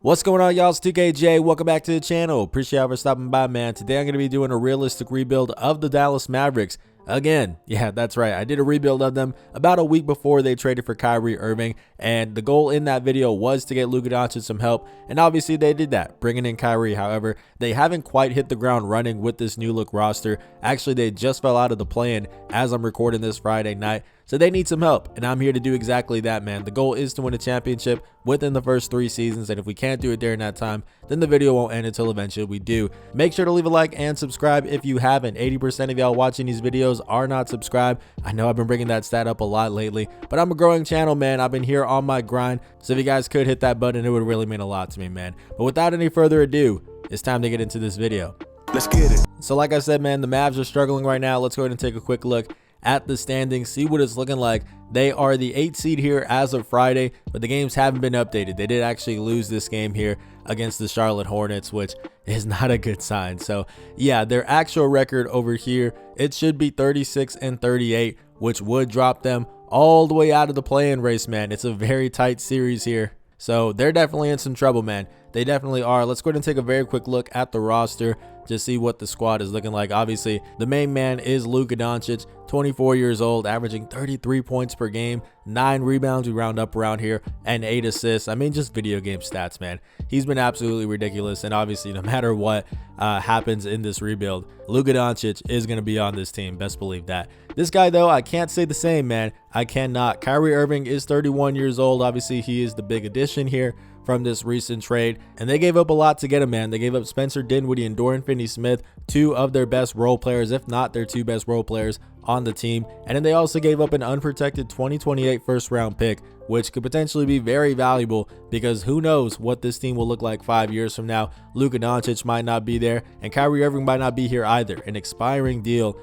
What's going on, y'all? It's 2KJ. Welcome back to the channel. Appreciate y'all for stopping by, man. Today I'm going to be doing a realistic rebuild of the Dallas Mavericks. Again, yeah, that's right. I did a rebuild of them about a week before they traded for Kyrie Irving, and the goal in that video was to get Luka Doncic some help, and obviously they did that, bringing in Kyrie. However, they haven't quite hit the ground running with this new look roster. Actually, they just fell out of the play-in as I'm recording this Friday night, so they need some help, and I'm here to do exactly that, man. The goal is to win a championship within the first 3 seasons, and if we can't do it during that time, then the video won't end until eventually we do. Make sure to leave a like and subscribe if you haven't. 80% of y'all watching these videos are not subscribed. I know I've been bringing that stat up a lot lately, but I'm a growing channel, man. I've been here on my grind, so if you guys could hit that button, it would really mean a lot to me, man. But without any further ado, it's time to get into this video. Let's get it. So like I said, man, the Mavs are struggling right now. Let's go ahead and take a quick look at the standings, see what it's looking like. They are the 8th seed here as of Friday, but the games haven't been updated. They did actually lose this game here against the Charlotte Hornets, which is not a good sign. So yeah, their actual record over here, it should be 36-38, which would drop them all the way out of the play-in race, man. It's a very tight series here, so they're definitely in some trouble, man. They definitely are. Let's go ahead and take a very quick look at the roster to see what the squad is looking like. Obviously, the main man is Luka Doncic, 24 years old, averaging 33 points per game, 9 rebounds, we round up around here, and 8 assists. I mean, just video game stats, man. He's been absolutely ridiculous, and obviously, no matter what happens in this rebuild, Luka Doncic is going to be on this team. Best believe that. This guy, though, I can't say the same, man. I cannot. Kyrie Irving is 31 years old. Obviously, he is the big addition here from this recent trade, and they gave up a lot to get him, man. They gave up Spencer Dinwiddie and Dorian Finney-Smith, 2 of their best role players, if not their 2 best role players on the team. And then they also gave up an unprotected 2028 first round pick, which could potentially be very valuable, because who knows what this team will look like 5 years from now. Luka Doncic might not be there, and Kyrie Irving might not be here either. An expiring deal,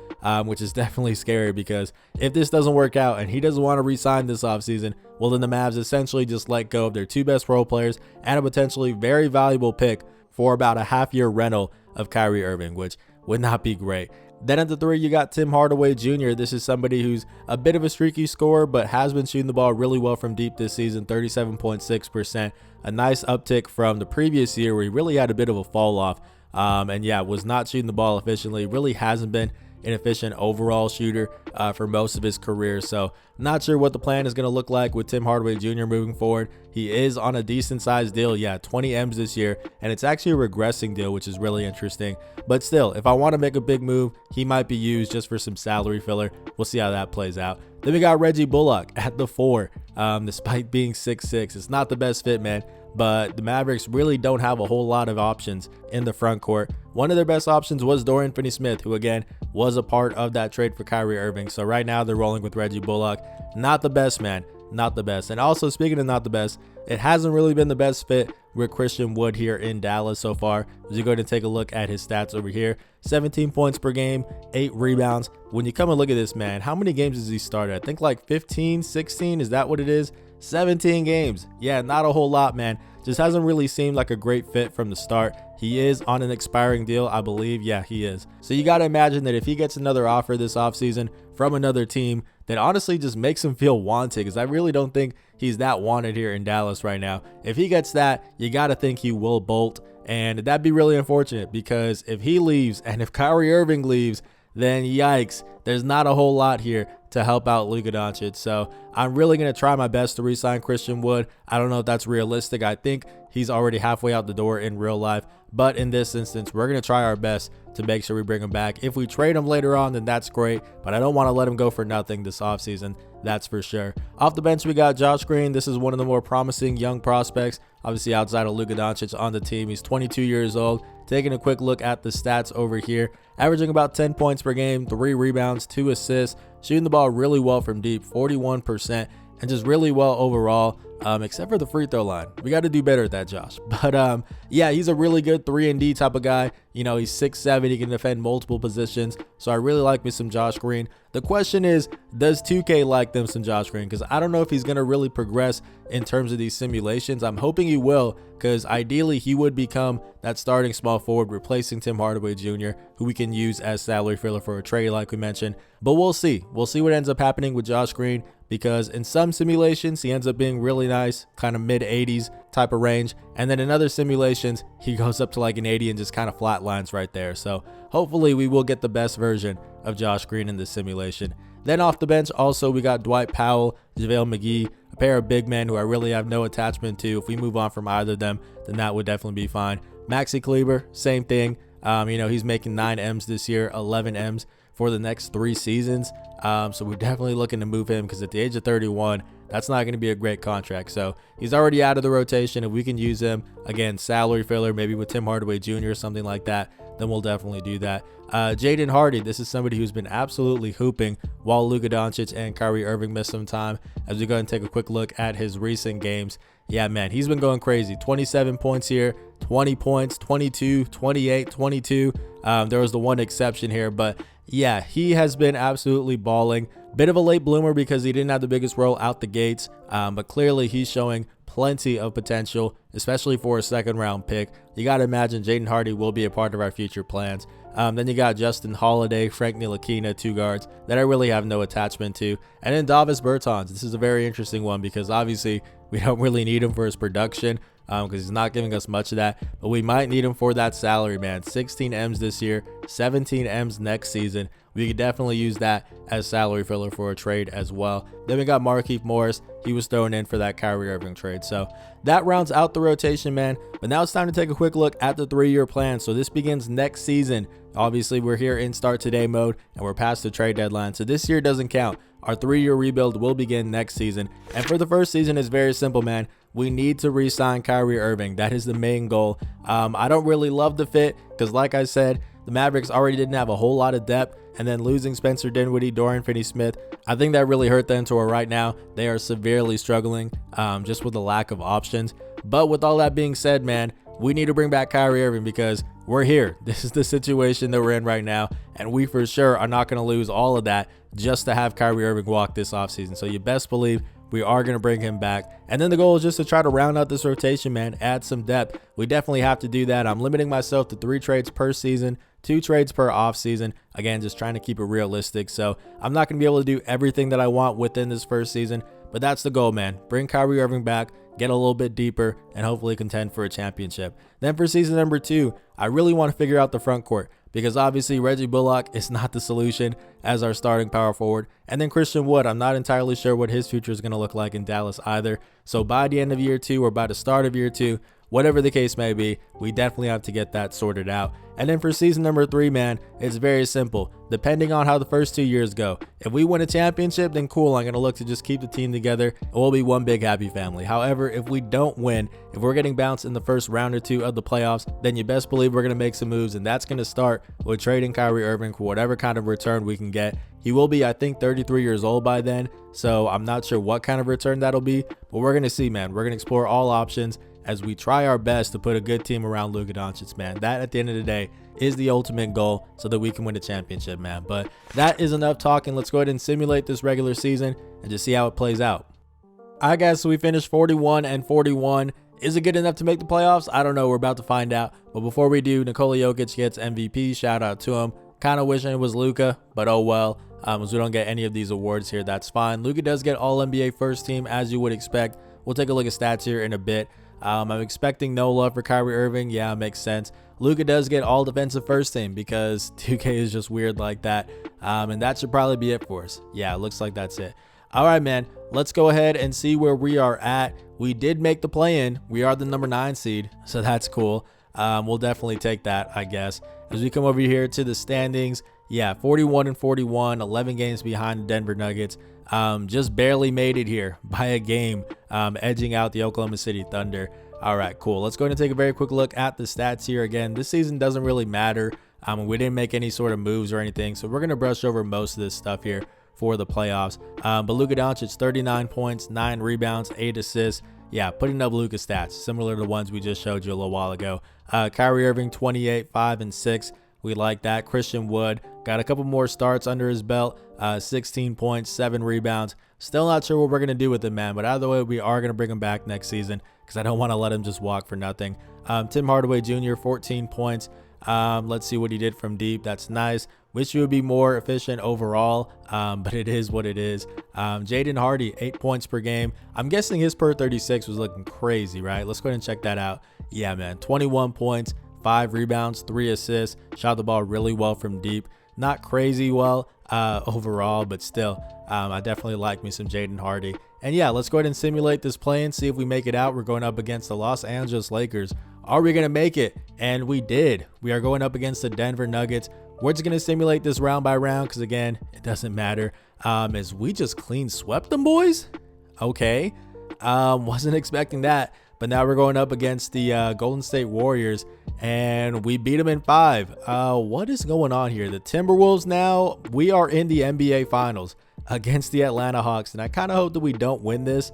which is definitely scary, because if this doesn't work out and he doesn't want to re-sign this offseason, well, then the Mavs essentially just let go of their 2 best role players and a potentially very valuable pick for about a half-year rental of Kyrie Irving, which would not be great. Then at the 3, you got Tim Hardaway Jr. This is somebody who's a bit of a streaky scorer, but has been shooting the ball really well from deep this season, 37.6%. A nice uptick from the previous year where he really had a bit of a fall off. And yeah, was not shooting the ball efficiently. Really hasn't been an efficient overall shooter for most of his career. So not sure what the plan is going to look like with Tim Hardaway Jr. moving forward. He is on a decent sized deal. Yeah, 20 M's this year, and it's actually a regressing deal, which is really interesting. But still, if I want to make a big move, he might be used just for some salary filler. We'll see how that plays out. Then we got Reggie Bullock at the 4. Despite being 6'6", it's not the best fit, man. But the Mavericks really don't have a whole lot of options in the front court. One of their best options was Dorian Finney-Smith, who again was a part of that trade for Kyrie Irving. So right now they're rolling with Reggie Bullock. Not the best, man. Not the best. And also, speaking of not the best, it hasn't really been the best fit with Christian Wood here in Dallas so far. As you go ahead and take a look at his stats over here, 17 points per game, 8 rebounds. When you come and look at this, man, how many games has he started? I think like 15, 16. Is that what it is? 17 games. Yeah, not a whole lot, man. Just hasn't really seemed like a great fit from the start. He is on an expiring deal, I believe. Yeah, he is. So you got to imagine that if he gets another offer this offseason from another team, that honestly just makes him feel wanted, because I really don't think he's that wanted here in Dallas right now. If he gets that, you got to think he will bolt, and that'd be really unfortunate, because if he leaves and if Kyrie Irving leaves, then yikes, there's not a whole lot here to help out Luka Doncic. So I'm really going to try my best to re-sign Christian Wood. I don't know if that's realistic. I think he's already halfway out the door in real life. But in this instance, we're going to try our best to make sure we bring him back. If we trade him later on, then that's great. But I don't want to let him go for nothing this offseason. That's for sure. Off the bench, we got Josh Green. This is one of the more promising young prospects, obviously outside of Luka Doncic on the team. He's 22 years old. Taking a quick look at the stats over here, averaging about 10 points per game, 3 rebounds, 2 assists, shooting the ball really well from deep, 41%, and just really well overall, except for the free throw line. We got to do better at that, Josh. But yeah, he's a really good 3-and-D type of guy. You know, he's 6'7", he can defend multiple positions. So I really like me some Josh Green. The question is, does 2K like them some Josh Green? Because I don't know if he's going to really progress in terms of these simulations. I'm hoping he will, because ideally he would become that starting small forward, replacing Tim Hardaway Jr., who we can use as salary filler for a trade like we mentioned. But we'll see. We'll see what ends up happening with Josh Green. because in some simulations he ends up being really nice, kind of mid 80s type of range, and then in other simulations he goes up to like an 80 and just kind of flatlines right there. So hopefully we will get the best version of Josh Green in this simulation. Then off the bench also we got Dwight Powell, JaVale McGee, a pair of big men who I really have no attachment to. If we move on from either of them, then that would definitely be fine. Maxi Kleber, same thing. He's making 9 M's this year, 11 M's for the next 3 seasons. So we're definitely looking to move him because at the age of 31, that's not going to be a great contract. So he's already out of the rotation. If we can use him, again, salary filler, maybe with Tim Hardaway Jr. or something like that, then we'll definitely do that. Jaden Hardy, this is somebody who's been absolutely hooping while Luka Doncic and Kyrie Irving missed some time. As we go and take a quick look at his recent games, yeah, man, he's been going crazy. 27 points here, 20 points, 22, 28, 22. There was the one exception here, but yeah, he has been absolutely balling. Bit of a late bloomer because he didn't have the biggest role out the gates, but clearly he's showing plenty of potential, especially for a second round pick. You got to imagine Jaden Hardy will be a part of our future plans. Then you got Justin Holiday, Frank Ntilikina, 2 guards that I really have no attachment to. And then Davis Bertans. This is a very interesting one because obviously we don't really need him for his production because he's not giving us much of that, but we might need him for that salary, man. 16 M's this year, 17 M's next season. We could definitely use that as salary filler for a trade as well. Then we got Markieff Morris. He was thrown in for that Kyrie Irving trade. So that rounds out the rotation, man. But now it's time to take a quick look at the 3-year plan. So this begins next season. Obviously, we're here in start today mode and we're past the trade deadline. So this year doesn't count. Our 3-year rebuild will begin next season. And for the first season, it's very simple, man. We need to re-sign Kyrie Irving. That is the main goal. I don't really love the fit because, like I said, the Mavericks already didn't have a whole lot of depth. And then losing Spencer Dinwiddie, Dorian Finney-Smith, I think that really hurt them to where right now they are severely struggling just with the lack of options. But with all that being said, man, we need to bring back Kyrie Irving because we're here. This is the situation that we're in right now. And we for sure are not going to lose all of that just to have Kyrie Irving walk this offseason. So you best believe we are going to bring him back. And then the goal is just to try to round out this rotation, man, add some depth. We definitely have to do that. I'm limiting myself to 3 trades per season, 2 trades per offseason. Again, just trying to keep it realistic. So I'm not going to be able to do everything that I want within this first season, but that's the goal, man. Bring Kyrie Irving back, get a little bit deeper, and hopefully contend for a championship. Then for season number 2, I really want to figure out the front court because obviously Reggie Bullock is not the solution as our starting power forward. And then Christian Wood, I'm not entirely sure what his future is going to look like in Dallas either. So by the end of year 2 or by the start of year 2, whatever the case may be, we definitely have to get that sorted out. And then for season number 3, man, it's very simple. Depending on how the first 2 years go, if we win a championship, then cool, I'm going to look to just keep the team together and we'll be one big happy family. However, if we don't win, if we're getting bounced in the first round or 2 of the playoffs, then you best believe we're going to make some moves, and that's going to start with trading Kyrie Irving for whatever kind of return we can get. He will be, I think, 33 years old by then, so I'm not sure what kind of return that'll be, but we're going to see, man. We're going to explore all options as we try our best to put a good team around Luka Doncic, man. That, at the end of the day, is the ultimate goal so that we can win a championship, man. But that is enough talking. Let's go ahead and simulate this regular season and just see how it plays out. All right, guys, so we finished 41-41. Is it good enough to make the playoffs? I don't know. We're about to find out. But before we do, Nikola Jokic gets MVP. Shout out to him. Kind of wishing it was Luka, but oh well. As we don't get any of these awards here, that's fine. Luka does get All-NBA first team, as you would expect. We'll take a look at stats here in a bit. I'm expecting no love for Kyrie Irving. Yeah, it makes sense. Luka does get all defensive first team because 2K is just weird like that. And that should probably be it for us. Yeah, it looks like that's it. All right, man. Let's go ahead and see where we are at. We did make the play-in. We are the number 9 seed, so that's cool. We'll definitely take that, I guess. As we come over here to the standings, yeah, 41-41, 11 games behind the Denver Nuggets. Just barely made it here by a game, edging out the Oklahoma City Thunder. All right, cool. Let's go ahead and take a very quick look at the stats here. Again, this season doesn't really matter. We didn't make any sort of moves or anything, so we're going to brush over most of this stuff here for the playoffs. But Luka Doncic, 39 points, 9 rebounds, 8 assists. Yeah, putting up Luka stats, similar to the ones we just showed you a little while ago. Kyrie Irving, 28, 5 and 6. We like that. Christian Wood got a couple more starts under his belt. 16 points, 7 rebounds. Still not sure what we're going to do with him, man. But either way, we are going to bring him back next season because I don't want to let him just walk for nothing. Tim Hardaway Jr., 14 points. Let's see what he did from deep. That's nice. Wish you would be more efficient overall, but it is what it is. Jaden Hardy, 8 points per game. I'm guessing his per 36 was looking crazy, right? Let's go ahead and check that out. Yeah, man, 21 points, 5 rebounds, 3 assists. Shot the ball really well from deep. Not crazy well overall, but still, I definitely like me some Jaden Hardy. And yeah, let's go ahead and simulate this play and see if we make it out. We're going up against the Los Angeles Lakers. Are we going to make it? And we did. We are going up against the Denver Nuggets. We're just going to simulate this round by round because, again, it doesn't matter. As we just clean swept them, boys. Okay. Wasn't expecting that. But now we're going up against the Golden State Warriors, and we beat them in 5. What is going on here? The Timberwolves now, we are in the NBA Finals against the Atlanta Hawks, and I kind of hope that we don't win this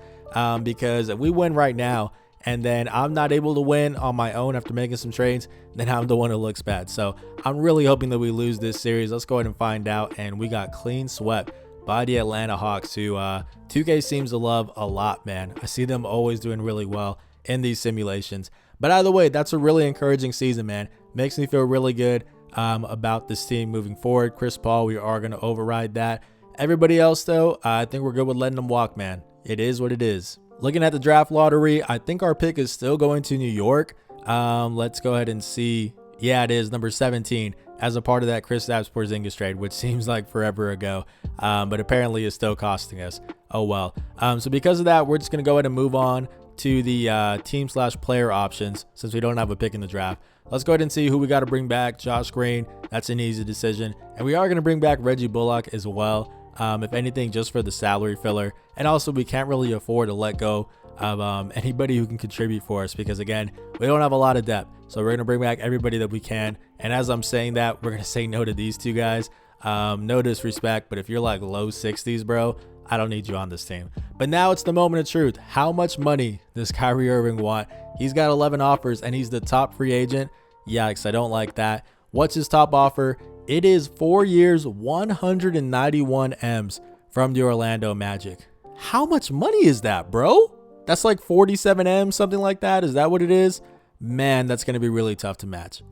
because if we win right now and then I'm not able to win on my own after making some trades, then I'm the one who looks bad. So I'm really hoping that we lose this series. Let's go ahead and find out, and we got clean swept by the Atlanta Hawks, who 2K seems to love a lot, man. I see them always doing really well in these simulations. But either way, that's a really encouraging season, man. Makes me feel really good about this team moving forward. Chris Paul, we are going to override that. Everybody else, though, I think we're good with letting them walk, man. It is what it is. Looking at the draft lottery, I think our pick is still going to New York. Let's go ahead and see. Yeah, it is number 17 as a part of that Kristaps Porzingis trade, which seems like forever ago, but apparently is still costing us. Oh, well. So because of that, we're just going to go ahead and move on to the team/player options since we don't have a pick in the draft. Let's go ahead and see who we got to bring back. Josh Green, that's an easy decision. And we are going to bring back Reggie Bullock as well, if anything, just for the salary filler. And also, we can't really afford to let go of anybody who can contribute for us because, again, we don't have a lot of depth. So we're going to bring back everybody that we can. And as I'm saying that, we're going to say no to these two guys. No disrespect, but if you're like low 60s, bro, I don't need you on this team. But now it's the moment of truth. How much money does Kyrie Irving want? He's got 11 offers and he's the top free agent. Yikes, I don't like that. What's his top offer? It is 4 years, 191 M's from the Orlando Magic. How much money is that, bro? That's like 47 M's, something like that. Is that what it is? Man, that's going to be really tough to match.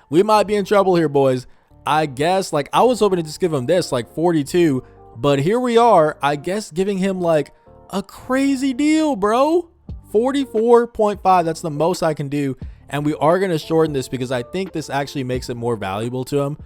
We might be in trouble here, boys. I guess, like, I was hoping to just give him this, like 42. But here we are, I guess, giving him like a crazy deal, bro. 44.5, that's the most I can do. And we are going to shorten this because I think this actually makes it more valuable to him.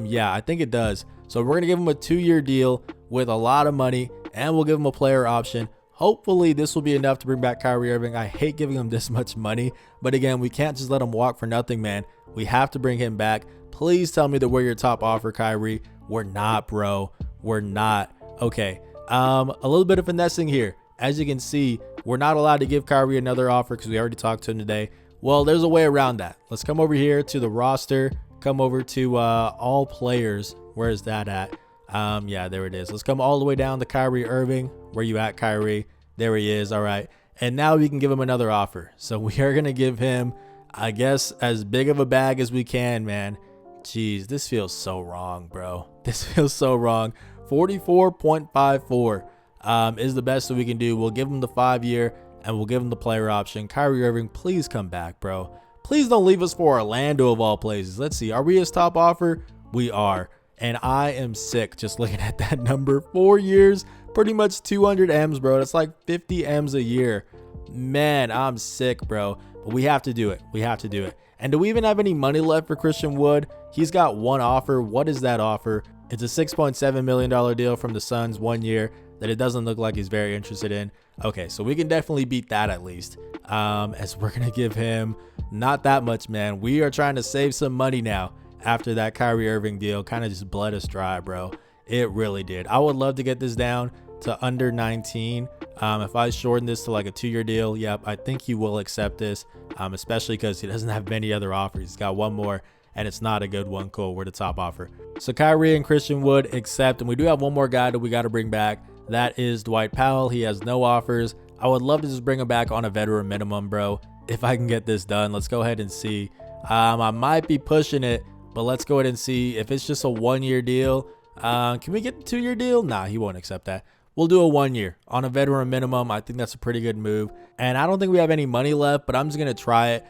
Yeah, I think it does. So we're going to give him a 2-year deal with a lot of money, and we'll give him a player option. Hopefully this will be enough to bring back Kyrie Irving. I hate giving him this much money, but again, we can't just let him walk for nothing, man. We have to bring him back. Please tell me that we're your top offer, Kyrie. We're not, bro. We're not. Okay. A little bit of finessing here. As you can see, we're not allowed to give Kyrie another offer because we already talked to him today. Well, there's a way around that. Let's come over here to the roster. Come over to all players. Where is that at? Yeah, there it is. Let's come all the way down to Kyrie Irving. Where you at, Kyrie? There he is. All right. And now we can give him another offer. So we are going to give him, I guess, as big of a bag as we can, man. Jeez, this feels so wrong, bro. This feels so wrong. 44.54 is the best that we can do. We'll give him the 5-year and we'll give him the player option. Kyrie Irving, please come back, bro. Please don't leave us for Orlando of all places. Let's see. Are we his top offer? We are. And I am sick just looking at that number. 4 years, pretty much 200 M's, bro. That's like 50 M's a year. Man, I'm sick, bro. But we have to do it. We have to do it. And do we even have any money left for Christian Wood? He's got one offer. What is that offer? It's a $6.7 million deal from the Suns 1 year that it doesn't look like he's very interested in. Okay, so we can definitely beat that at least. As we're going to give him not that much, man. We are trying to save some money now after that Kyrie Irving deal kind of just bled us dry, bro. It really did. I would love to get this down to under 19. If I shorten this to like a 2-year deal, yep, I think he will accept this, especially because he doesn't have many other offers. He's got one more, and it's not a good one. Cool, we're the top offer. So Kyrie and Christian Wood accept, and we do have one more guy that we got to bring back. That is Dwight Powell. He has no offers. I would love to just bring him back on a veteran minimum, bro. If I can get this done, let's go ahead and see. I might be pushing it, but let's go ahead and see if it's just a 1-year deal. Can we get the 2-year deal? Nah, he won't accept that. We'll do a 1 year on a veteran minimum. I think that's a pretty good move. And I don't think we have any money left, but I'm just going to try it.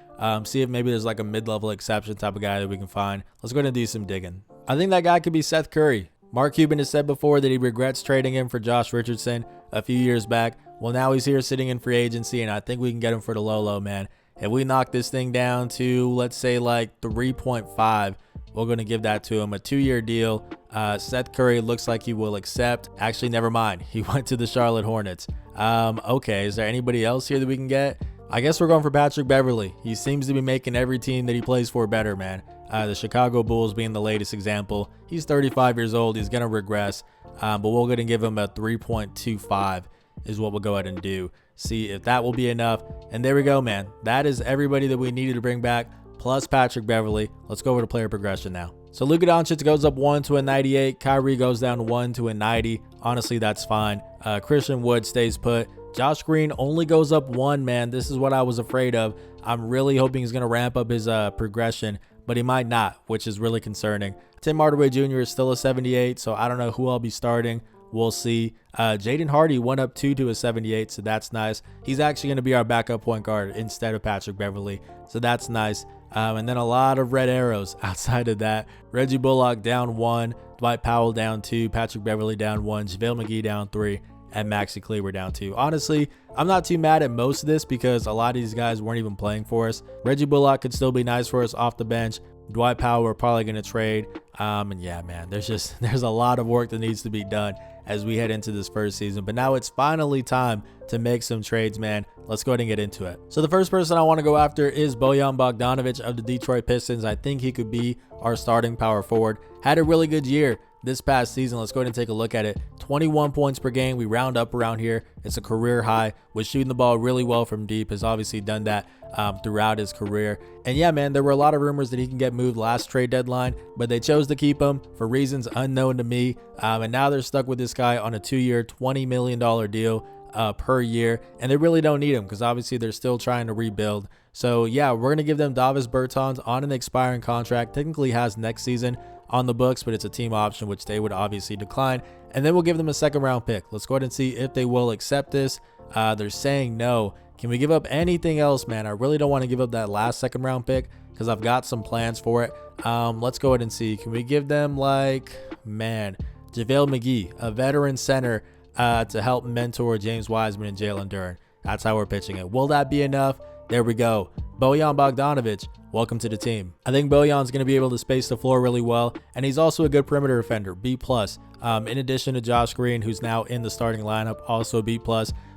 See if maybe there's like a mid-level exception type of guy that we can find. Let's go ahead and do some digging. I think that guy could be Seth Curry. Mark Cuban has said before that he regrets trading him for Josh Richardson a few years back. Well, now he's here sitting in free agency, and I think we can get him for the low, man. If we knock this thing down to, let's say, like 3.5, we're going to give that to him. A 2-year deal. Seth Curry looks like he will accept. Actually, never mind. He went to the Charlotte Hornets. Okay, is there anybody else here that we can get? I guess we're going for Patrick Beverley. He seems to be making every team that he plays for better, man. The Chicago Bulls being the latest example. He's 35 years old. He's going to regress, but we're going to give him a 3.25 is what we'll go ahead and do. See if that will be enough. And there we go, man. That is everybody that we needed to bring back, plus Patrick Beverley. Let's go over to player progression now. So Luka Doncic goes up 1 to a 98. Kyrie goes down 1 to a 90. Honestly, that's fine. Christian Wood stays put. Josh Green only goes up 1, man. This is what I was afraid of. I'm really hoping he's going to ramp up his progression, but he might not, which is really concerning. Tim Hardaway Jr. is still a 78, so I don't know who I'll be starting. We'll see. Jaden Hardy went up 2 to a 78, so that's nice. He's actually going to be our backup point guard instead of Patrick Beverley, so that's nice. And then a lot of red arrows outside of that. Reggie Bullock down 1, Dwight Powell down 2, Patrick Beverley down 1, JaVale McGee down 3, and Maxi Kleber down 2. Honestly, I'm not too mad at most of this because a lot of these guys weren't even playing for us. Reggie Bullock could still be nice for us off the bench. Dwight Powell we're probably going to trade. And yeah, man, there's a lot of work that needs to be done as we head into this first season. But now it's finally time to make some trades, man. Let's go ahead and get into it. So the first person I want to go after is Bojan Bogdanovic of the Detroit Pistons. I think he could be our starting power forward. Had a really good year this past season. Let's go ahead and take a look at it. 21 points per game. We round up around here. It's a career high. Was shooting the ball really well from deep. Has obviously done that throughout his career. And yeah, man, there were a lot of rumors that he can get moved last trade deadline, but they chose to keep him for reasons unknown to me. And now they're stuck with this guy on a 2-year, $20 million deal per year. And they really don't need him because obviously they're still trying to rebuild. So yeah, we're going to give them Davis Bertans on an expiring contract. Technically has next season on the books, but it's a team option, which they would obviously decline. And then we'll give them a 2nd round pick. Let's go ahead and see if they will accept this. They're saying no. Can we give up anything else, man? I really don't want to give up that last 2nd round pick because I've got some plans for it. Let's go ahead and see. Can we give them JaVale McGee, a veteran center, to help mentor James Wiseman and Jalen Duren? That's how we're pitching it. Will that be enough? There we go. Bojan Bogdanovic, welcome to the team. I think Bojan's going to be able to space the floor really well, and he's also a good perimeter defender, B+. In addition to Josh Green, who's now in the starting lineup, also B+.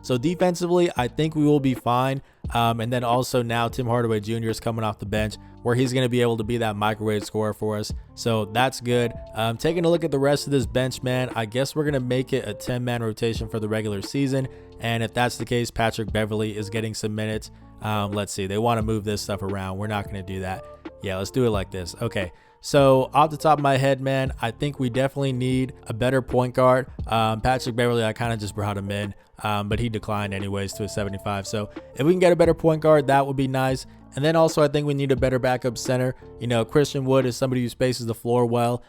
So defensively, I think we will be fine. And then also now Tim Hardaway Jr. is coming off the bench, where he's going to be able to be that microwave scorer for us. So that's good. Taking a look at the rest of this bench, man, I guess we're going to make it a 10-man rotation for the regular season. And if that's the case, Patrick Beverley is getting some minutes. Let's see. They want to move this stuff around. We're not going to do that. Yeah, let's do it like this. Okay. So off the top of my head, man, I think we definitely need a better point guard. Patrick Beverley, I kind of just brought him in, but he declined anyways to a 75. So if we can get a better point guard, that would be nice. And then also I think we need a better backup center. You know, Christian Wood is somebody who spaces the floor well,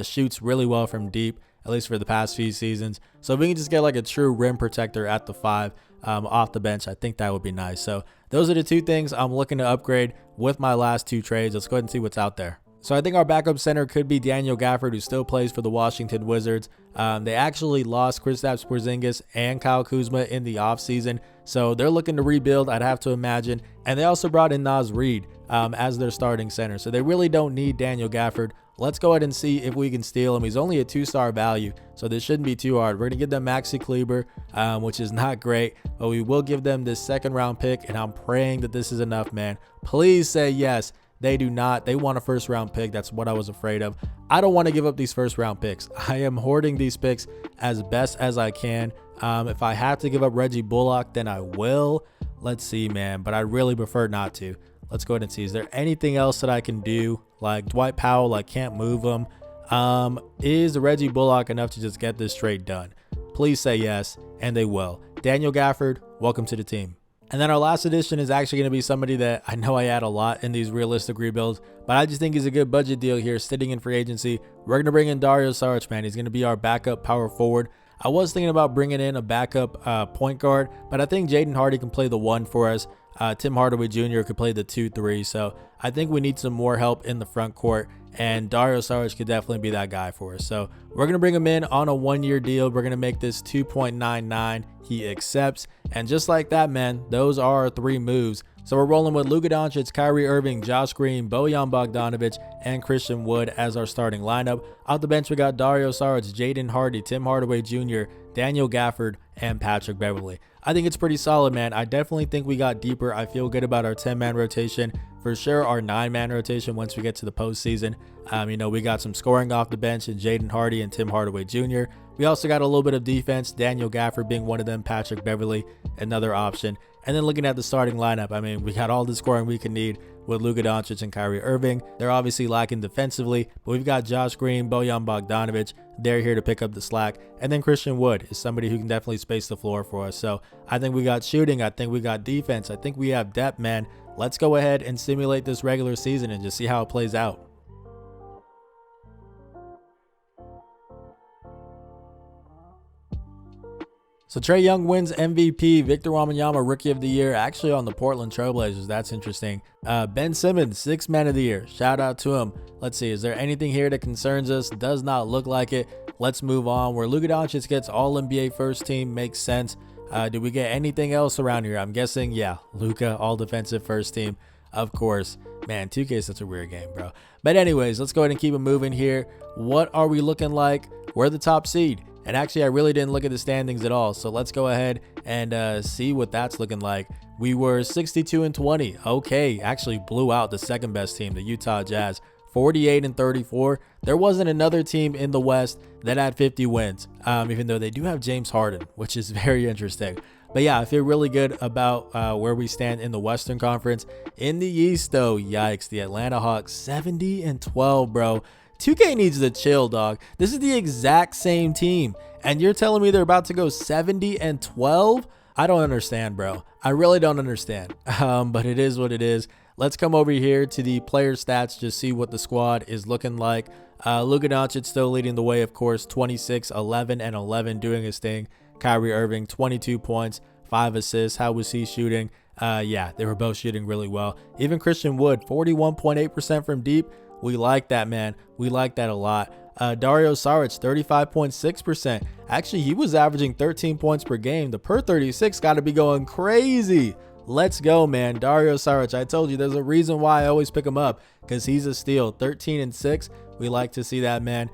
shoots really well from deep, at least for the past few seasons. So if we can just get like a true rim protector at the 5 off the bench, I think that would be nice. So those are the 2 things I'm looking to upgrade with my last 2 trades. Let's go ahead and see what's out there. So I think our backup center could be Daniel Gafford, who still plays for the Washington Wizards. They actually lost Kristaps Porzingis and Kyle Kuzma in the offseason, so they're looking to rebuild, I'd have to imagine. And they also brought in Naz Reid as their starting center, so they really don't need Daniel Gafford. Let's go ahead and see if we can steal him. He's only a 2-star value, so this shouldn't be too hard. We're going to give them Maxi Kleber, which is not great, but we will give them this 2nd round pick, and I'm praying that this is enough, man. Please say yes. They do not. They want a 1st round pick. That's what I was afraid of. I don't want to give up these 1st round picks. I am hoarding these picks as best as I can. If I have to give up Reggie Bullock, then I will. Let's see, man, but I really prefer not to. Let's go ahead and see. Is there anything else that I can do? Like Dwight Powell, I can't move him. Is Reggie Bullock enough to just get this trade done? Please say yes, and they will. Daniel Gafford, welcome to the team. And then our last addition is actually going to be somebody that I know I add a lot in these realistic rebuilds, but I just think he's a good budget deal here sitting in free agency. We're going to bring in Dario Saric, man. He's going to be our backup power forward. I was thinking about bringing in a backup point guard, but I think Jaden Hardy can play the 1 for us. Tim Hardaway Jr. could play the 2-3. So I think we need some more help in the front court. and Dario Saric could definitely be that guy for us. So we're going to bring him in on a 1-year deal. We're going to make this 2.99. He accepts. And just like that, man, those are our 3 moves. So we're rolling with Luka Doncic, Kyrie Irving, Josh Green, Bojan Bogdanovic, and Christian Wood as our starting lineup. Off the bench, we got Dario Saric, Jaden Hardy, Tim Hardaway Jr., Daniel Gafford, and Patrick Beverley. I think it's pretty solid, man. I definitely think we got deeper. I feel good about our 10-man rotation. For sure, our 9-man rotation once we get to the postseason. We got some scoring off the bench in Jaden Hardy and Tim Hardaway Jr. We also got a little bit of defense, Daniel Gafford being one of them, Patrick Beverley, another option. And then looking at the starting lineup, we got all the scoring we can need with Luka Doncic and Kyrie Irving. They're obviously lacking defensively, but we've got Josh Green, Bojan Bogdanovic. They're here to pick up the slack. And then Christian Wood is somebody who can definitely space the floor for us. So I think we got shooting. I think we got defense. I think we have depth, man. Let's go ahead and simulate this regular season and just see how it plays out. So Trae Young wins MVP, Victor Wembanyama Rookie of the Year, actually on the Portland Trailblazers. That's interesting. Ben Simmons, 6th Man of the Year. Shout out to him. Let's see, is there anything here that concerns us? Does not look like it. Let's move on. Where Luka Doncic gets All-NBA First Team makes sense. Did we get anything else around here? I'm guessing, yeah, Luka, All-Defensive First Team, of course. Man, 2K is such a weird game, bro. But anyways, let's go ahead and keep it moving here. What are we looking like? We're the top seed. And actually, I really didn't look at the standings at all. So let's go ahead and see what that's looking like. We were 62-20. Okay, actually blew out the second best team, the Utah Jazz, 48-34. There wasn't another team in the West that had 50 wins, even though they do have James Harden, which is very interesting. But yeah, I feel really good about where we stand in the Western Conference. In the East, though, yikes, the Atlanta Hawks, 70-12, bro. 2K needs to chill, dog. This is the exact same team, and you're telling me they're about to go 70-12? I don't understand, bro. I really don't understand. But it is what it is. Let's come over here to the player stats, just see what the squad is looking like. Luka Doncic still leading the way, of course, 26, 11, and 11 doing his thing. Kyrie Irving, 22 points, 5 assists. How was he shooting? Yeah, they were both shooting really well. Even Christian Wood, 41.8% from deep. We like that, man. We like that a lot. Dario Saric, 35.6%. Actually, he was averaging 13 points per game. The per 36 got to be going crazy. Let's go, man. Dario Saric, I told you there's a reason why I always pick him up, because he's a steal. 13-6. We like to see that, man.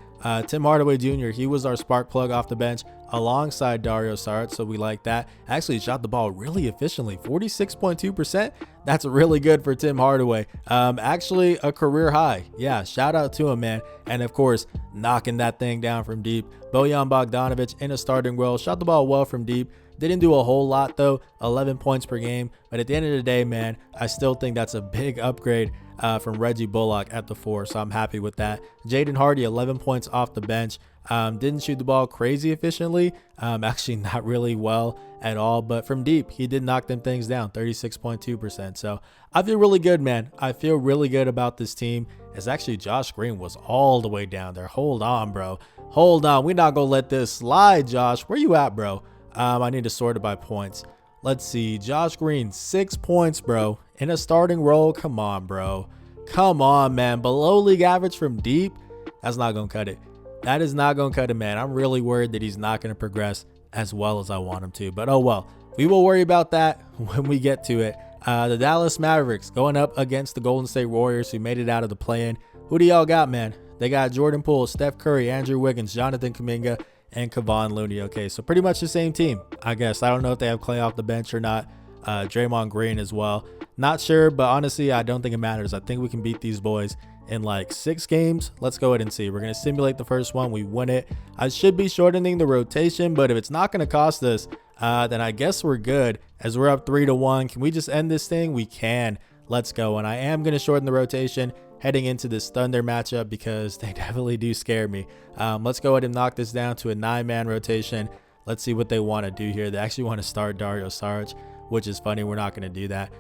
Tim Hardaway Jr., he was our spark plug off the bench alongside Dario Saric, so we like that. Actually shot the ball really efficiently, 46.2%. That's really good for Tim Hardaway. Actually a career high. Yeah, shout out to him, man. And of course, knocking that thing down from deep. Bojan Bogdanovic in a starting role, shot the ball well from deep. Didn't do a whole lot though, 11 points per game. But at the end of the day, man, I still think that's a big upgrade from Reggie Bullock at the 4, so I'm happy with that. Jaden Hardy, 11 points off the bench. Didn't shoot the ball crazy efficiently. Actually not really well at all, but from deep, he did knock them things down, 36.2%. So I feel really good, man. I feel really good about this team. It's actually Josh Green was all the way down there. Hold on, bro. Hold on. We're not going to let this slide, Josh. Where you at, bro? I need to sort it by points. Let's see. Josh Green, 6 points, bro. In a starting role. Come on, bro. Come on, man. Below league average from deep. That's not going to cut it. That is not going to cut it, man. I'm really worried that he's not going to progress as well as I want him to. But oh well. We will worry about that when we get to it. The Dallas Mavericks going up against the Golden State Warriors, who made it out of the play-in. Who do y'all got, man? They got Jordan Poole, Steph Curry, Andrew Wiggins, Jonathan Kuminga, and Kevon Looney. Okay, so pretty much the same team, I guess. I don't know if they have Clay off the bench or not. Draymond Green as well. Not sure, but honestly, I don't think it matters. I think we can beat these boys in like 6 games. Let's go ahead and see. We're going to simulate the first one. We win it. I should be shortening the rotation, but if it's not going to cost us, then I guess we're good, as we're up 3-1. Can we just end this thing? We can. Let's go. And I am going to shorten the rotation heading into this Thunder matchup, because they definitely do scare me. Let's go ahead and knock this down to a 9-man rotation. Let's see what they want to do here. They actually want to start Dario Saric, which is funny. We're not going to do that.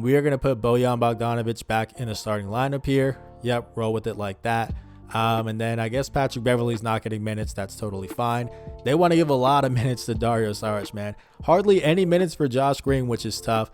We are going to put Bojan Bogdanovic back in the starting lineup here. Yep, roll with it like that. And then I guess Patrick Beverley's not getting minutes. That's totally fine. They want to give a lot of minutes to Dario Saric, man. Hardly any minutes for Josh Green, which is tough.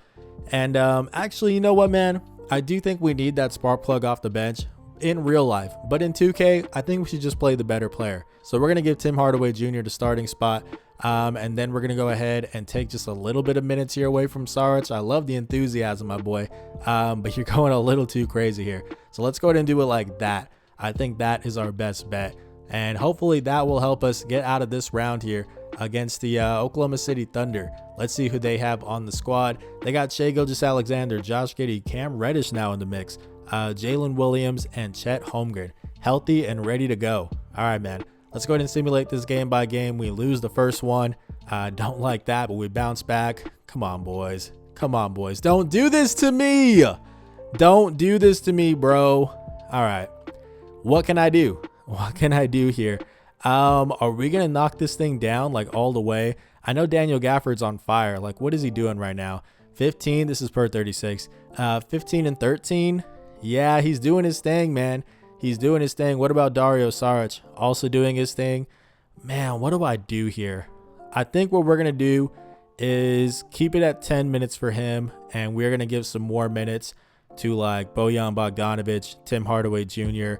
And actually, you know what, man? I do think we need that spark plug off the bench, in real life, but in 2K, I think we should just play the better player. So we're going to give Tim Hardaway Jr. the starting spot. And then we're going to go ahead and take just a little bit of minutes here away from Saric. I love the enthusiasm, my boy. But you're going a little too crazy here. So let's go ahead and do it like that. I think that is our best bet. And hopefully that will help us get out of this round here against the Oklahoma City Thunder. Let's see who they have on the squad. They got Shai Gilgeous-Alexander, Josh Giddey, Cam Reddish now in the mix, Jalen Williams, and Chet Holmgren. Healthy and ready to go. All right, man. Let's go ahead and simulate this game by game. We lose the first one. Don't like that, but we bounce back. Come on, boys. Come on, boys. Don't do this to me. Don't do this to me, bro. All right. What can I do? What can I do here? Are we going to knock this thing down like all the way? I know Daniel Gafford's on fire. Like, what is he doing right now? 15. This is per 36. 15 and 13. Yeah, he's doing his thing, man. He's doing his thing. What about Dario Saric? Also doing his thing. Man, what do I do here? I think what we're going to do is keep it at 10 minutes for him. And we're going to give some more minutes to like Bojan Bogdanovic, Tim Hardaway Jr.,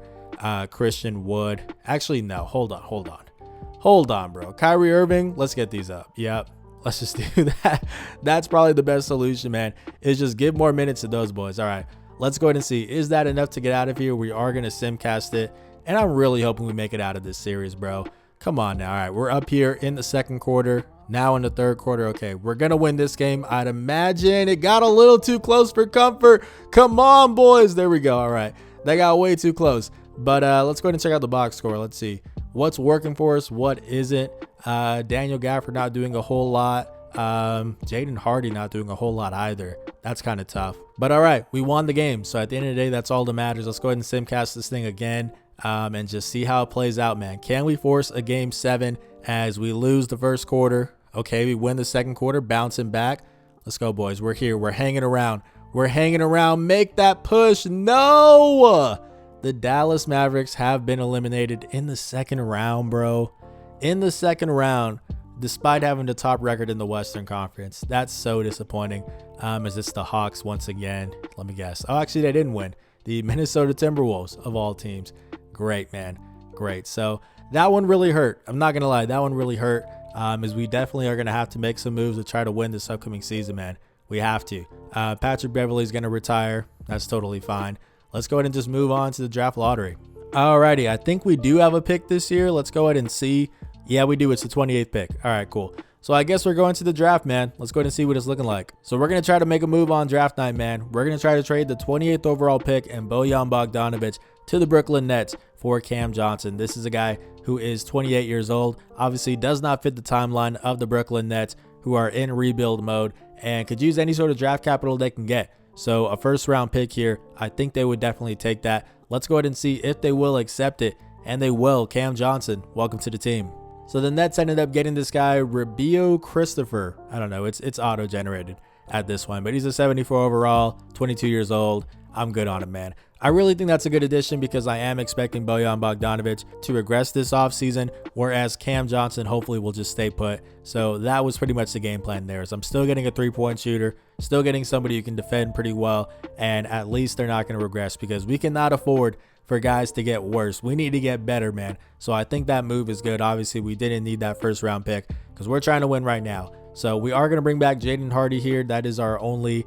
Christian Wood. Actually, no. Hold on, bro. Kyrie Irving, let's get these up. Yep. Let's just do that. That's probably the best solution, man, is just give more minutes to those boys. All right. Let's go ahead and see. Is that enough to get out of here? We are going to simcast it. And I'm really hoping we make it out of this series, bro. Come on now. All right. We're up here in the second quarter. Now in the third quarter. Okay. We're going to win this game. I'd imagine it got a little too close for comfort. Come on, boys. There we go. All right. They got way too close. But let's go ahead and check out the box score. Let's see what's working for us. What isn't. Daniel Gafford not doing a whole lot. Jaden Hardy not doing a whole lot either. That's kind of tough. But all right, we won the game. So at the end of the day, that's all that matters. Let's go ahead and simcast this thing again and just see how it plays out, man. Can we force a game 7 as we lose the first quarter? Okay, we win the second quarter, bouncing back. Let's go, boys. We're here. We're hanging around. We're hanging around. Make that push. No! The Dallas Mavericks have been eliminated in the second round, bro. In the second round, despite having the top record in the Western Conference. That's so disappointing. As it's the Hawks once again. Let me guess. Oh, actually, they didn't win. The Minnesota Timberwolves of all teams. Great, man. Great. So that one really hurt. I'm not going to lie. That one really hurt. As we definitely are going to have to make some moves to try to win this upcoming season, man. We have to. Patrick Beverley's going to retire. That's totally fine. Let's go ahead and just move on to the draft lottery. Alrighty. I think we do have a pick this year. Let's go ahead and see. Yeah, we do. It's the 28th pick. All right, cool. So I guess we're going to the draft, man. Let's go ahead and see what it's looking like. So we're going to try to make a move on draft night, man. We're going to try to trade the 28th overall pick and Bojan Bogdanovic to the Brooklyn Nets for Cam Johnson. This is a guy who is 28 years old. Obviously does not fit the timeline of the Brooklyn Nets, who are in rebuild mode and could use any sort of draft capital they can get. So a first round pick here, I think they would definitely take that. Let's go ahead and see if they will accept it. And they will. Cam Johnson, welcome to the team. So the Nets ended up getting this guy, Rubio Christopher. I don't know. It's auto-generated at this one, but he's a 74 overall, 22 years old. I'm good on him, man. I really think that's a good addition because I am expecting Bojan Bogdanovic to regress this offseason, whereas Cam Johnson hopefully will just stay put. So that was pretty much the game plan there. So I'm still getting a three-point shooter, still getting somebody who can defend pretty well, and at least they're not going to regress because we cannot afford for guys to get worse. We need to get better, man. So I think that move is good. Obviously, we didn't need that first round pick because we're trying to win right now. So we are going to bring back Jaden Hardy here. That is our only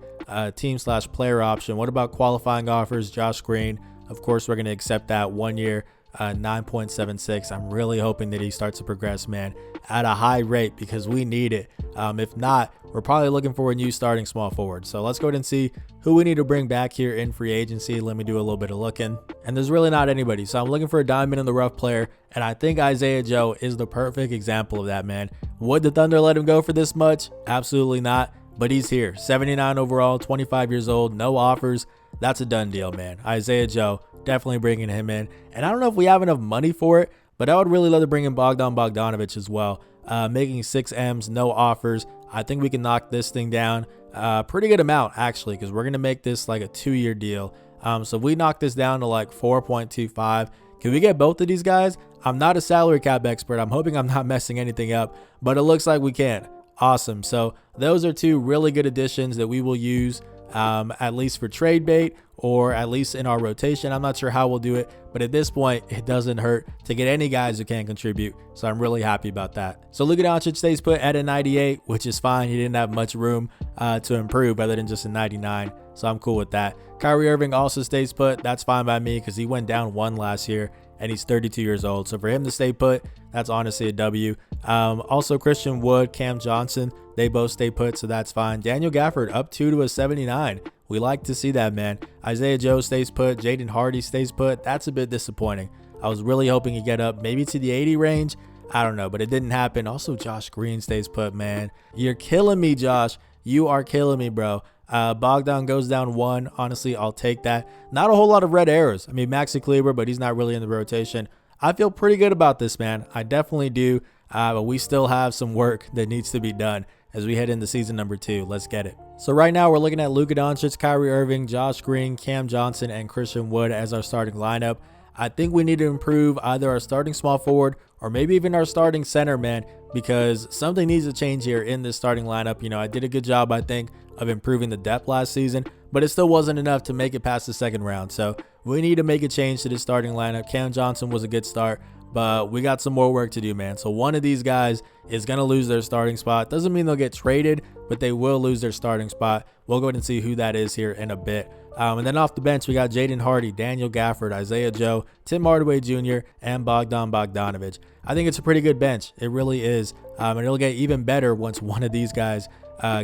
team/player option. What about qualifying offers? Josh Green. Of course, we're going to accept that 1 year, 9.76. I'm really hoping that he starts to progress, man, at a high rate because we need it. If not, we're probably looking for a new starting small forward. So let's go ahead and see who we need to bring back here in free agency. Let me do a little bit of looking. And there's really not anybody. So I'm looking for a diamond in the rough player. And I think Isaiah Joe is the perfect example of that, man. Would the Thunder let him go for this much? Absolutely not. But he's here. 79 overall, 25 years old, no offers. That's a done deal, man. Isaiah Joe, definitely bringing him in. And I don't know if we have enough money for it, but I would really love to bring in Bogdan Bogdanovic as well. Making 6 M's, no offers. I think we can knock this thing down pretty good amount, actually, because we're going to make this like a 2-year deal. So if we knock this down to like 4.25, can we get both of these guys? I'm not a salary cap expert. I'm hoping I'm not messing anything up, but it looks like we can. Awesome. So those are 2 really good additions that we will use at least for trade bait or at least in our rotation. I'm not sure how we'll do it, but at this point, it doesn't hurt to get any guys who can contribute. So I'm really happy about that. So Luka Doncic stays put at a 98, which is fine. He didn't have much room to improve other than just a 99. So I'm cool with that. Kyrie Irving also stays put. That's fine by me because he went down 1 last year and he's 32 years old. So for him to stay put, that's honestly a W. Also Christian Wood, Cam Johnson, they both stay put, so that's fine. Daniel Gafford up 2 to a 79. We like to see that, man. Isaiah Joe stays put. Jaden Hardy stays put. That's a bit disappointing. I was really hoping he'd get up maybe to the 80 range. I don't know, but it didn't happen. Also, Josh Green stays put, man. You're killing me, Josh. You are killing me, bro. Bogdan goes down 1. Honestly, I'll take that. Not a whole lot of red arrows. I mean, Maxi Kleber, but he's not really in the rotation. I feel pretty good about this, man. I definitely do. But we still have some work that needs to be done as we head into season number 2. Let's get it. So right now we're looking at Luka Doncic, Kyrie Irving, Josh Green, Cam Johnson, and Christian Wood as our starting lineup. I think we need to improve either our starting small forward or maybe even our starting center, man, because something needs to change here in this starting lineup. You know, I did a good job, I think, of improving the depth last season, but it still wasn't enough to make it past the second round. So we need to make a change to this starting lineup. Cam Johnson was a good start, but we got some more work to do, man. So one of these guys is going to lose their starting spot. Doesn't mean they'll get traded, but they will lose their starting spot. We'll go ahead and see who that is here in a bit. And then off the bench, we got Jaden Hardy, Daniel Gafford, Isaiah Joe, Tim Hardaway Jr., and Bogdan Bogdanovic. I think it's a pretty good bench. It really is. And it'll get even better once one of these guys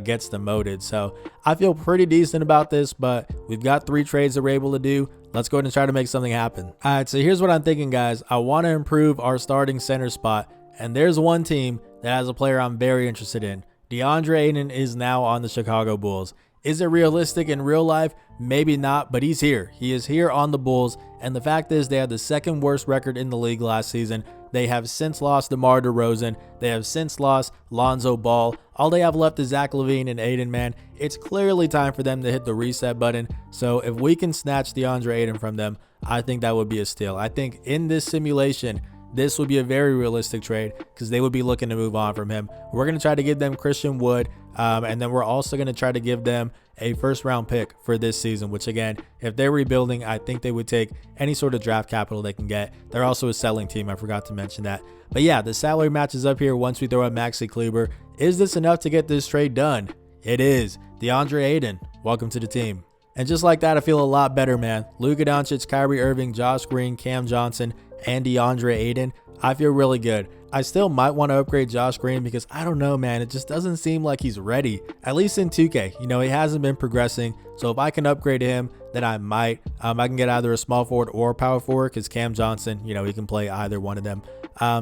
gets demoted. So I feel pretty decent about this, but we've got 3 trades that we're able to do. Let's go ahead and try to make something happen. All right, so here's what I'm thinking, guys. I want to improve our starting center spot, and there's one team that has a player I'm very interested in. DeAndre Ayton is now on the Chicago Bulls. Is it realistic in real life? Maybe not, but he's here. He is here on the Bulls, and the fact is they had the 2nd worst record in the league last season. They have since lost DeMar DeRozan. They have since lost Lonzo Ball. All they have left is Zach LaVine and Ayton, man. It's clearly time for them to hit the reset button. So if we can snatch DeAndre Ayton from them, I think that would be a steal. I think in this simulation, this would be a very realistic trade because they would be looking to move on from him. We're going to try to give them Christian Wood, and then we're also going to try to give them a 1st-round pick for this season, which again, if they're rebuilding, I think they would take any sort of draft capital they can get. They're also a selling team. I forgot to mention that. But yeah, the salary matches up here once we throw out Maxi Kleber. Is this enough to get this trade done? It is. DeAndre Ayton, welcome to the team. And just like that, I feel a lot better, man. Luka Doncic, Kyrie Irving, Josh Green, Cam Johnson, and DeAndre Ayton. I feel really good. I still might want to upgrade Josh Green because I don't know, man. It just doesn't seem like he's ready, at least in 2K. You know, he hasn't been progressing. So if I can upgrade him, then I might. I can get either a small forward or a power forward because Cam Johnson, you know, he can play either one of them.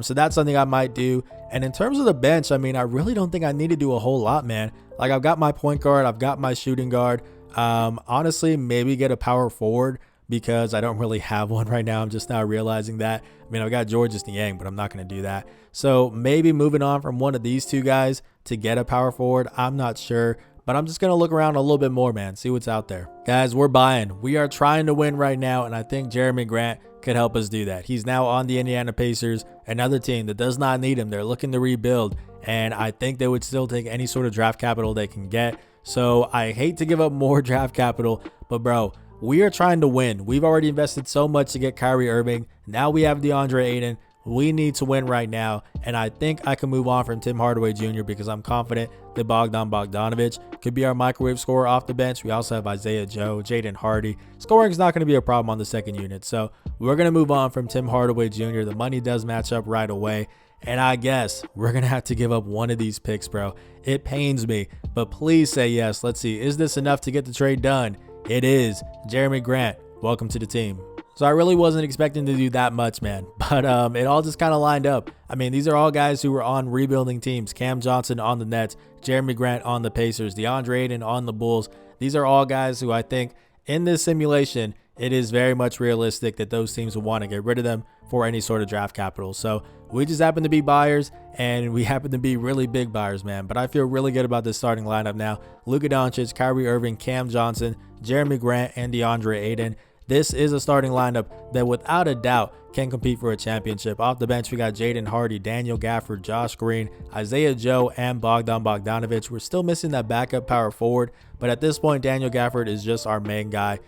So that's something I might do. And in terms of the bench, I mean, I really don't think I need to do a whole lot, man. Like, I've got my point guard. I've got my shooting guard. Honestly, maybe get a power forward because I don't really have one right now. I'm just now realizing that. I mean, I've got Georges Niang, but I'm not going to do that. So maybe moving on from one of these 2 guys to get a power forward, I'm not sure. But I'm just going to look around a little bit more, man, see what's out there. Guys, we're buying. We are trying to win right now, and I think Jeremy Grant could help us do that. He's now on the Indiana Pacers, another team that does not need him. They're looking to rebuild, and I think they would still take any sort of draft capital they can get. So I hate to give up more draft capital, but bro, we are trying to win. We've already invested so much to get Kyrie Irving. Now we have DeAndre Ayton. We need to win right now, and I think I can move on from Tim Hardaway Jr. because I'm confident that Bogdan Bogdanovic could be our microwave scorer off the bench. We also have Isaiah Joe, Jaden Hardy. Scoring is not going to be a problem on the 2nd unit, so we're going to move on from Tim Hardaway Jr. The money does match up right away, and I guess we're going to have to give up one of these picks, bro. It pains me, but please say yes. Let's see. Is this enough to get the trade done? It is. Jeremy Grant, welcome to the team. So I really wasn't expecting to do that much, man. But it all just kind of lined up. I mean, these are all guys who were on rebuilding teams. Cam Johnson on the Nets, Jeremy Grant on the Pacers, DeAndre Ayton on the Bulls. These are all guys who I think in this simulation, it is very much realistic that those teams will want to get rid of them for any sort of draft capital. So we just happen to be buyers, and we happen to be really big buyers, man. But I feel really good about this starting lineup now. Luka Doncic, Kyrie Irving, Cam Johnson, Jeremy Grant, and DeAndre Ayton. this is a starting lineup that without a doubt can compete for a championship. Off the bench, we got Jaden Hardy, Daniel Gafford, Josh Green, Isaiah Joe, and Bogdan Bogdanovic. We're still missing that backup power forward, but at this point, Daniel Gafford is just our main guy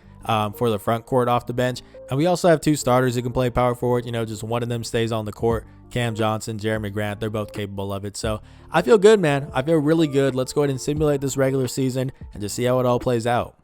for the front court off the bench. And we also have two starters who can play power forward. You know, just one of them stays on the court. Cam Johnson, Jeremy Grant, they're both capable of it. So I feel good, man. I feel really good. Let's go ahead and simulate this regular season and just see how it all plays out.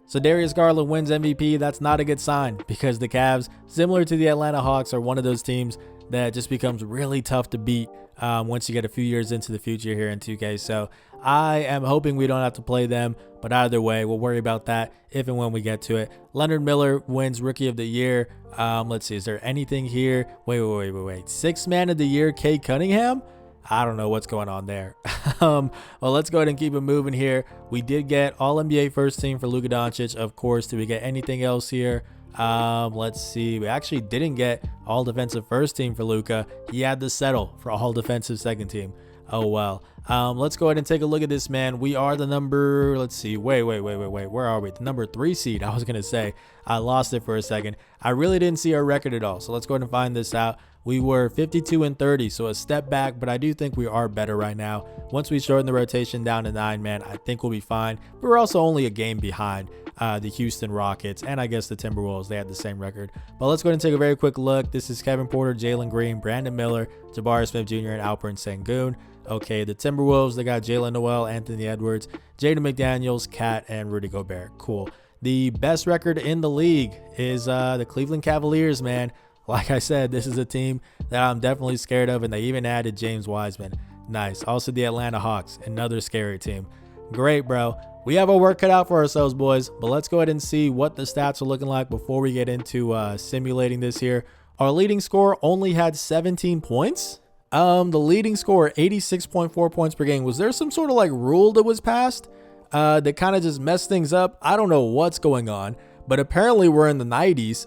So Darius Garland wins MVP. That's not a good sign because the Cavs, similar to the Atlanta Hawks, are one of those teams that just becomes really tough to beat once you get a few years into the future here in 2K. So I am hoping we don't have to play them, but either way, we'll worry about that if and when we get to it. Leonard Miller wins Rookie of the Year. Let's see, is there anything here? Wait. Sixth Man of the Year, Cade Cunningham? I don't know what's going on there. Well, let's go ahead and keep it moving here. We did get All-NBA First Team for Luka Doncic, of course. Did we get anything else here? Let's see. We actually didn't get All Defensive First Team for Luka. He had to settle for All Defensive Second Team. Oh, well. Let's go ahead and take a look at this, man. We are the number, let's see. Wait. Where are we? The number 3 seed. I was going to say. I lost it for a second. I really didn't see our record at all. So let's go ahead and find this out. We were 52-30, so a step back, but I do think we are better right now. Once we shorten the rotation down to 9, man, I think we'll be fine. We're also only a game behind the Houston Rockets and I guess the Timberwolves. They had the same record. But let's go ahead and take a very quick look. This is Kevin Porter, Jalen Green, Brandon Miller, Jabari Smith Jr., and Alperen Sengun. Okay, the Timberwolves, they got Jalen Noel, Anthony Edwards, Jaden McDaniels, Cat, and Rudy Gobert. Cool. The best record in the league is the Cleveland Cavaliers, man. Like I said, this is a team that I'm definitely scared of, and they even added James Wiseman. Nice. Also, the Atlanta Hawks, another scary team. Great, bro. We have our work cut out for ourselves, boys, but let's go ahead and see what the stats are looking like before we get into simulating this here. Our leading scorer only had 17 points. The leading scorer, 86.4 points per game. Was there some sort of like rule that was passed that kind of just messed things up? I don't know what's going on. But apparently we're in the 90s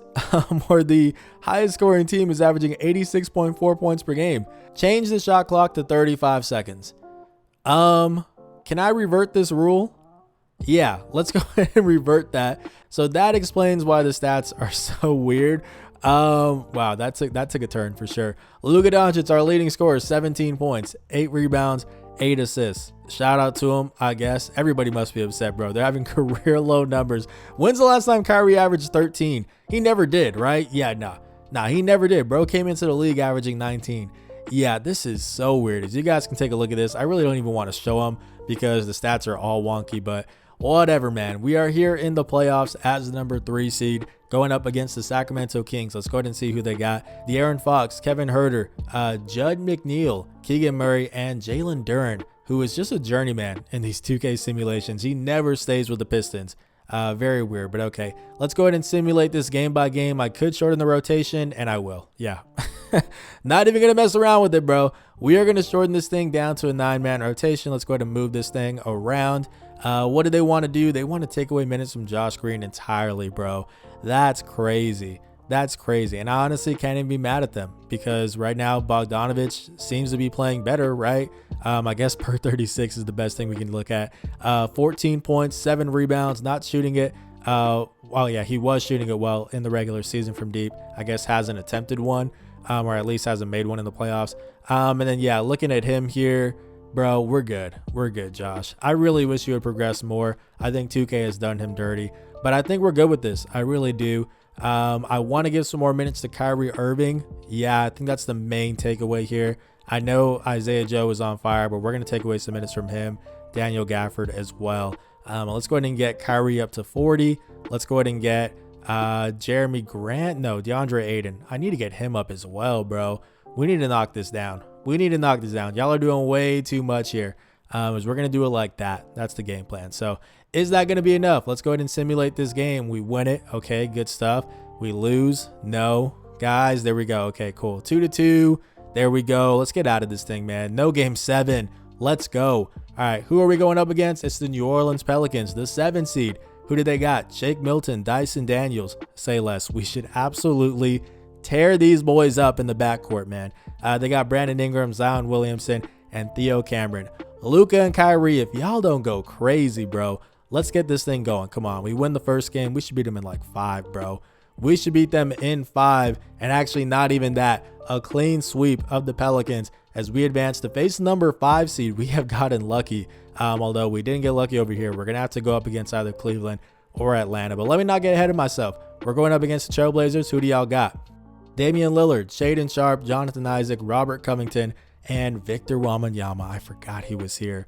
where the highest scoring team is averaging 86.4 points per game. Change the shot clock to 35 seconds. Can I revert this rule? Yeah, let's go ahead and revert that. So that explains why the stats are so weird. Wow, that took a turn for sure. Luka Doncic, our leading scorer, 17 points, 8 rebounds, 8 assists. Shout out to him, I guess. Everybody must be upset, bro. They're having career low numbers. When's the last time Kyrie averaged 13? He never did, right? Yeah, nah, he never did. Bro came into the league averaging 19. Yeah, this is so weird. As you guys can take a look at this, I really don't even want to show them because the stats are all wonky, but whatever, man. We are here in the playoffs as the number 3 seed going up against the Sacramento Kings. Let's go ahead and see who they got. De'Aaron Fox, Kevin Huerter, Judd McNeil, Keegan Murray, and Jalen Duren, who is just a journeyman in these 2K simulations. He never stays with the Pistons. Very weird, but okay. Let's go ahead and simulate this game by game. I could shorten the rotation, and I will. Yeah. Not even going to mess around with it, bro. We are going to shorten this thing down to a 9-man rotation. Let's go ahead and move this thing around. What do they want to do? They want to take away minutes from Josh Green entirely, bro. That's crazy. That's crazy. And I honestly can't even be mad at them because right now Bogdanovic seems to be playing better, right? I guess per 36 is the best thing we can look at. 14 points, 7 rebounds, not shooting it. Well, yeah, he was shooting it well in the regular season from deep. I guess hasn't attempted one, or at least hasn't made one in the playoffs. And then, yeah, looking at him here, bro, we're good. We're good, Josh. I really wish you would progress more. I think 2K has done him dirty, but I think we're good with this. I really do. I want to give some more minutes to Kyrie Irving. Yeah, I think that's the main takeaway here. I know Isaiah Joe is on fire, but we're going to take away some minutes from him. Daniel Gafford as well. Let's go ahead and get Kyrie up to 40. Let's go ahead and get Jeremy Grant. No, DeAndre Ayton. I need to get him up as well, bro. We need to knock this down. Y'all are doing way too much here. We're going to do it like that. That's the game plan. So is that going to be enough? Let's go ahead and simulate this game. We win it. Okay, good stuff. We lose. No. Guys, there we go. Okay, cool. 2-2. There we go. Let's get out of this thing, man. No game 7. Let's go. All right, who are we going up against? It's the New Orleans Pelicans, the 7 seed. Who did they got? Shake Milton, Dyson Daniels. Say less. We should absolutely tear these boys up in the backcourt, man. They got Brandon Ingram, Zion Williamson, and Theo Cameron. Luka and Kyrie, if y'all don't go crazy, bro, let's get this thing going. Come on. We win the first game. We should beat them in like 5, bro. We should beat them in 5, and actually not even that. A clean sweep of the Pelicans as we advance to face number 5 seed. We have gotten lucky, although we didn't get lucky over here. We're going to have to go up against either Cleveland or Atlanta. But let me not get ahead of myself. We're going up against the Trailblazers. Who do y'all got? Damian Lillard, Shaedon Sharpe, Jonathan Isaac, Robert Covington, and Victor Wembanyama. I forgot he was here.